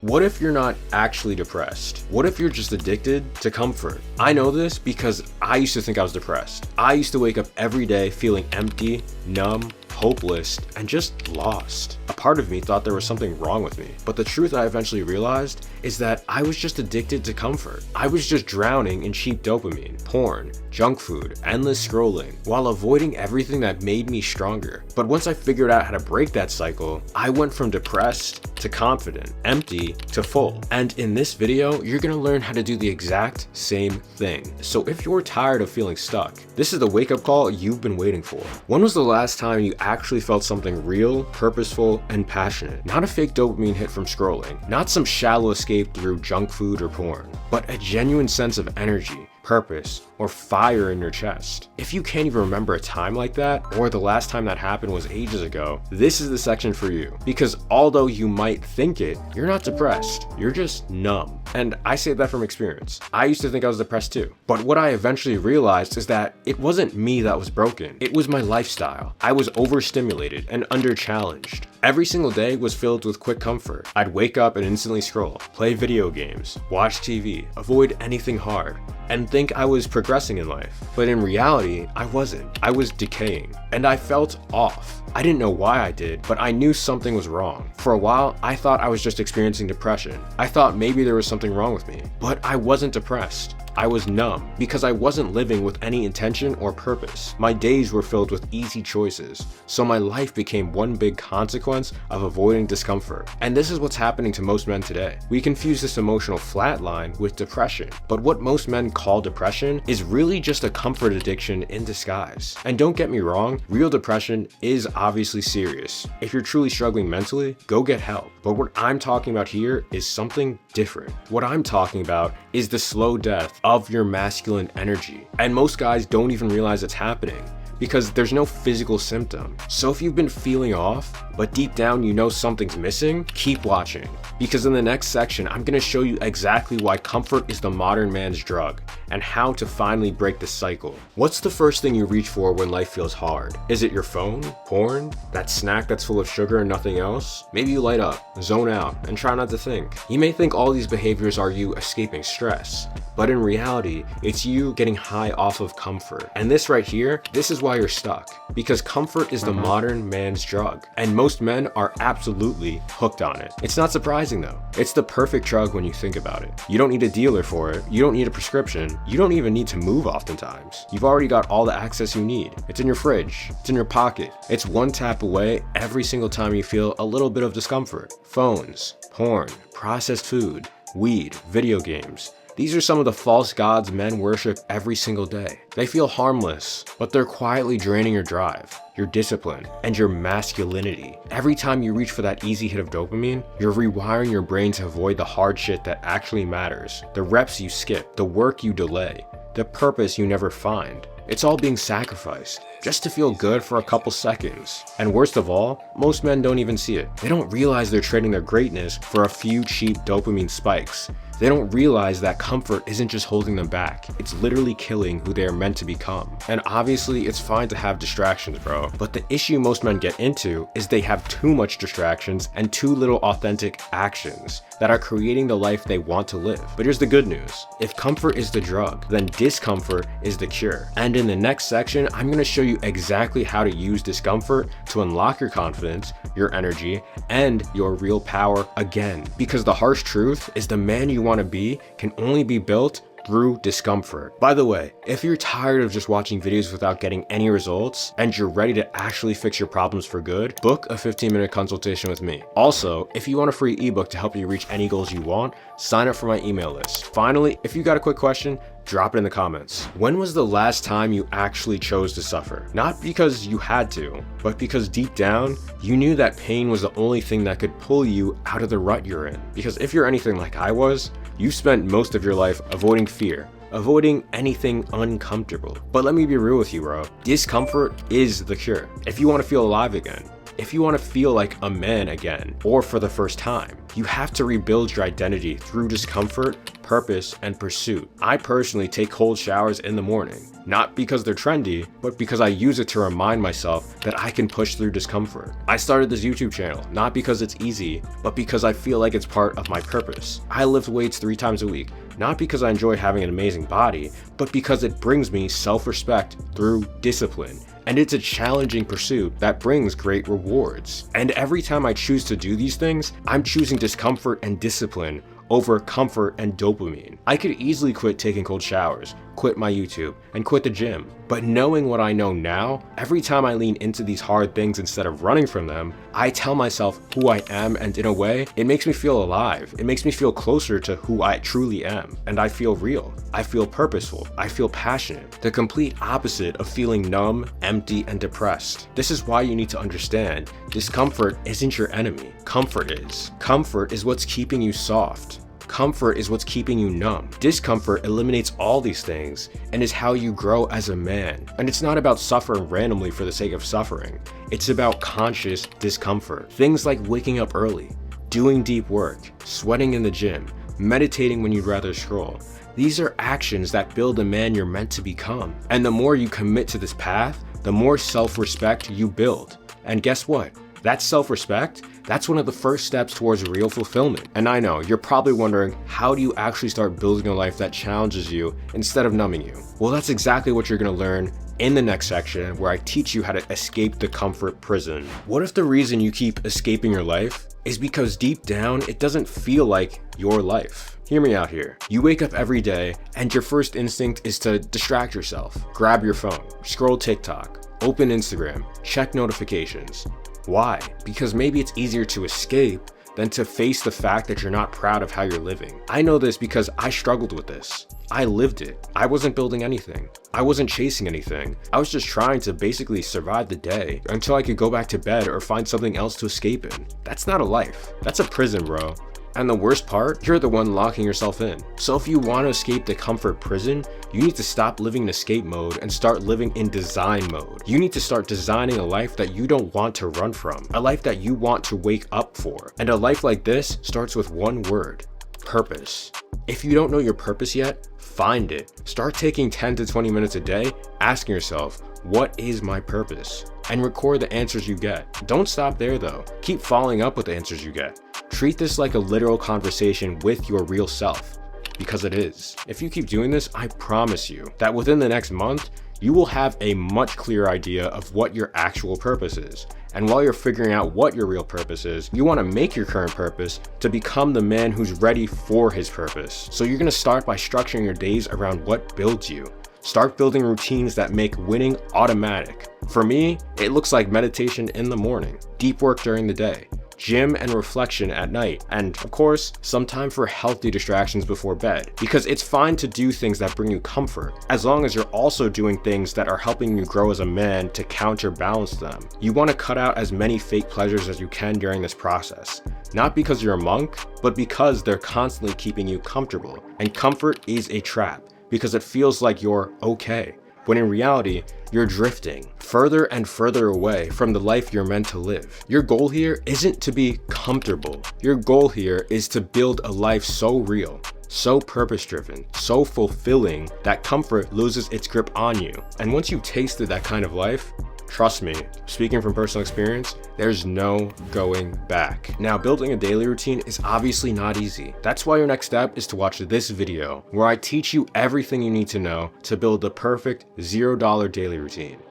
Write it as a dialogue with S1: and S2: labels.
S1: What if you're not actually depressed? What if you're just addicted to comfort? I know this because I used to think I was depressed. I used to wake up every day feeling empty, numb, hopeless, and just lost. A part of me thought there was something wrong with me, but the truth I eventually realized is that I was just addicted to comfort. I was just drowning in cheap dopamine, porn, junk food, endless scrolling, while avoiding everything that made me stronger. But once I figured out how to break that cycle, I went from depressed to confident, empty to full. And in this video, you're gonna learn how to do the exact same thing. So if you're tired of feeling stuck, this is the wake-up call you've been waiting for. When was the last time you actually felt something real, purposeful, and passionate? Not a fake dopamine hit from scrolling, not some shallow escape through junk food or porn, but a genuine sense of energy, purpose, or fire in your chest. If you can't even remember a time like that, or the last time that happened was ages ago, this is the section for you. Because although you might think it, you're not depressed, you're just numb. And I say that from experience. I used to think I was depressed too. But what I eventually realized is that it wasn't me that was broken, it was my lifestyle. I was overstimulated and under-challenged. Every single day was filled with quick comfort. I'd wake up and instantly scroll, play video games, watch TV, avoid anything hard, and think I was progressing in life. But in reality, I wasn't. I was decaying, and I felt off. I didn't know why I did, but I knew something was wrong. For a while, I thought I was just experiencing depression. I thought maybe there was something wrong with me, but I wasn't depressed. I was numb because I wasn't living with any intention or purpose. My days were filled with easy choices, so my life became one big consequence of avoiding discomfort. And this is what's happening to most men today. We confuse this emotional flatline with depression, but what most men call depression is really just a comfort addiction in disguise. And don't get me wrong, real depression is obviously serious. If you're truly struggling mentally, go get help. But what I'm talking about here is something different. What I'm talking about is the slow death of your masculine energy. And most guys don't even realize it's happening because there's no physical symptom. So if you've been feeling off, but deep down you know something's missing, keep watching. Because in the next section, I'm gonna show you exactly why comfort is the modern man's drug and how to finally break the cycle. What's the first thing you reach for when life feels hard? Is it your phone, porn, that snack that's full of sugar and nothing else? Maybe you light up, zone out, and try not to think. You may think all these behaviors are you escaping stress, but in reality, it's you getting high off of comfort. And this right here, this is why you're stuck. Because comfort is the modern man's drug, and most men are absolutely hooked on it. It's not surprising though. It's the perfect drug when you think about it. You don't need a dealer for it, you don't need a prescription, you don't even need to move oftentimes. You've already got all the access you need. It's in your fridge, it's in your pocket. It's one tap away every single time you feel a little bit of discomfort. Phones, porn, processed food, weed, video games. These are some of the false gods men worship every single day. They feel harmless, but they're quietly draining your drive, your discipline, and your masculinity. Every time you reach for that easy hit of dopamine, you're rewiring your brain to avoid the hard shit that actually matters. The reps you skip, the work you delay, the purpose you never find. It's all being sacrificed just to feel good for a couple seconds. And worst of all, most men don't even see it. They don't realize they're trading their greatness for a few cheap dopamine spikes. They don't realize that comfort isn't just holding them back, it's literally killing who they are meant to become. And obviously, it's fine to have distractions, bro. But the issue most men get into is they have too much distractions and too little authentic actions that are creating the life they want to live. But here's the good news. If comfort is the drug, then discomfort is the cure. And in the next section, I'm gonna show you exactly how to use discomfort to unlock your confidence, your energy, and your real power again. Because the harsh truth is the man you want to be can only be built through discomfort. By the way, if you're tired of just watching videos without getting any results and you're ready to actually fix your problems for good, book a 15-minute consultation with me. Also, if you want a free ebook to help you reach any goals you want, sign up for my email list. Finally, if you got a quick question, drop it in the comments. When was the last time you actually chose to suffer? Not because you had to, but because deep down, you knew that pain was the only thing that could pull you out of the rut you're in. Because if you're anything like I was, you spent most of your life avoiding fear, avoiding anything uncomfortable. But let me be real with you, bro. Discomfort is the cure. If you want to feel alive again, If you want to feel like a man again, or for the first time, you have to rebuild your identity through discomfort, purpose, and pursuit. I personally take cold showers in the morning, not because they're trendy, but because I use it to remind myself that I can push through discomfort. I started this YouTube channel, not because it's easy, but because I feel like it's part of my purpose. I lift weights 3 times a week, not because I enjoy having an amazing body, but because it brings me self-respect through discipline. And it's a challenging pursuit that brings great rewards. And every time I choose to do these things, I'm choosing discomfort and discipline over comfort and dopamine. I could easily quit taking cold showers, quit my YouTube, and quit the gym. But knowing what I know now, every time I lean into these hard things instead of running from them, I tell myself who I am, and in a way, it makes me feel alive. It makes me feel closer to who I truly am. And I feel real. I feel purposeful. I feel passionate. The complete opposite of feeling numb, empty, and depressed. This is why you need to understand, discomfort isn't your enemy. Comfort is. Comfort is what's keeping you soft. Comfort is what's keeping you numb. Discomfort eliminates all these things and is how you grow as a man. And it's not about suffering randomly for the sake of suffering. It's about conscious discomfort. Things like waking up early, doing deep work, sweating in the gym, meditating when you'd rather scroll. These are actions that build the man you're meant to become. And the more you commit to this path, the more self-respect you build. And guess what? That self-respect, that's one of the first steps towards real fulfillment. And I know, you're probably wondering, how do you actually start building a life that challenges you instead of numbing you? Well, that's exactly what you're gonna learn in the next section, where I teach you how to escape the comfort prison. What if the reason you keep escaping your life is because deep down, it doesn't feel like your life? Hear me out here. You wake up every day and your first instinct is to distract yourself. Grab your phone, scroll TikTok, open Instagram, check notifications. Why? Because maybe it's easier to escape than to face the fact that you're not proud of how you're living. I know this because I struggled with this. I lived it. I wasn't building anything. I wasn't chasing anything. I was just trying to basically survive the day until I could go back to bed or find something else to escape in. That's not a life. That's a prison, bro. And the worst part, you're the one locking yourself in. So if you want to escape the comfort prison, you need to stop living in escape mode and start living in design mode. You need to start designing a life that you don't want to run from, a life that you want to wake up for. And a life like this starts with one word: purpose. If you don't know your purpose yet, find it. Start taking 10 to 20 minutes a day, asking yourself, what is my purpose? And record the answers you get. Don't stop there though. Keep following up with the answers you get. Treat this like a literal conversation with your real self, because it is. If you keep doing this, I promise you that within the next month, you will have a much clearer idea of what your actual purpose is. And while you're figuring out what your real purpose is, you want to make your current purpose to become the man who's ready for his purpose. So you're going to start by structuring your days around what builds you. Start building routines that make winning automatic. For me, it looks like meditation in the morning, deep work during the day, gym and reflection at night, and of course, some time for healthy distractions before bed. Because it's fine to do things that bring you comfort, as long as you're also doing things that are helping you grow as a man to counterbalance them. You want to cut out as many fake pleasures as you can during this process. Not because you're a monk, but because they're constantly keeping you comfortable. And comfort is a trap, because it feels like you're okay, when in reality, you're drifting further and further away from the life you're meant to live. Your goal here isn't to be comfortable. Your goal here is to build a life so real, so purpose-driven, so fulfilling that comfort loses its grip on you. And once you've tasted that kind of life, trust me, speaking from personal experience, there's no going back. Now, building a daily routine is obviously not easy. That's why your next step is to watch this video, where I teach you everything you need to know to build the perfect $0 daily routine.